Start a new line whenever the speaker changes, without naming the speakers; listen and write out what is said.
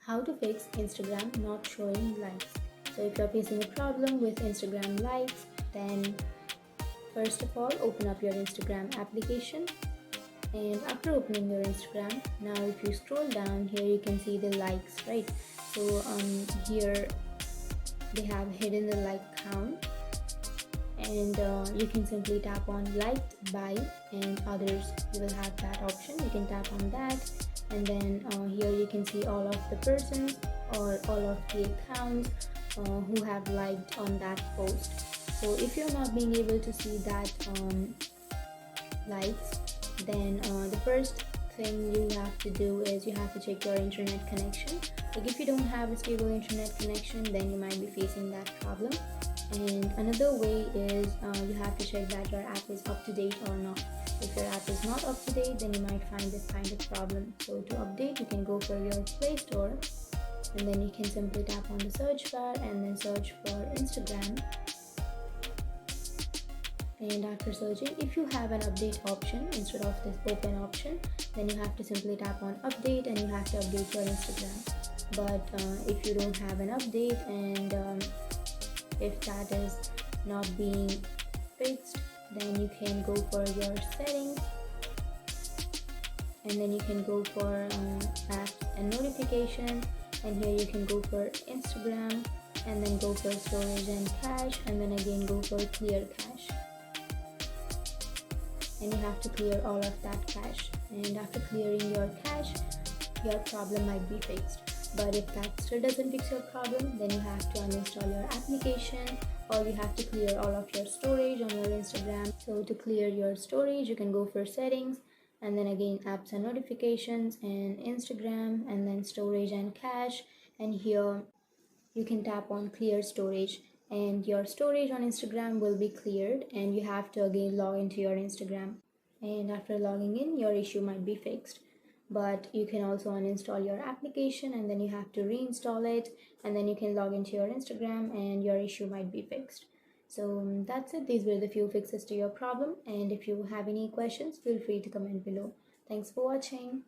how to fix Instagram not showing likes. So if you're facing a problem with Instagram likes, then first of all open up your Instagram application, and after opening your Instagram, now if you scroll down here you can see the likes, right? So here they have hidden the like count, and you can simply tap on liked by and others. You will have that option, you can tap on that, and then here you can see all of the persons or all of the accounts who have liked on that post. So if you're not being able to see that likes, then the first thing you have to do is you have to check your internet connection. Like if you don't have a stable internet connection, then you might be facing that problem. And another way is you have to check that your app is up to date or not. If your app is not up to date, then you might find this kind of problem. So to update, you can go for your Play Store, and then you can simply tap on the search bar and then search for Instagram. And after searching, if you have an update option instead of this open option, then you have to simply tap on update and you have to update your Instagram. But if you don't have an update, and if that is not being fixed, then you can go for your settings, and then you can go for apps and notifications, and here you can go for Instagram, and then go for storage and cache, and then again go for clear cache, and you have to clear all of that cache. And after clearing your cache, your problem might be fixed. But if that still doesn't fix your problem, then you have to uninstall your application, or you have to clear all of your storage on your Instagram. So to clear your storage, you can go for settings, and then again apps and notifications, and Instagram, and then storage and cache, and here you can tap on clear storage, and your storage on Instagram will be cleared, and you have to again log into your Instagram. And after logging in, your issue might be fixed. But you can also uninstall your application, and then you have to reinstall it, and then you can log into your Instagram and your issue might be fixed. So that's it. These were the few fixes to your problem, and if you have any questions, feel free to comment below. Thanks for watching.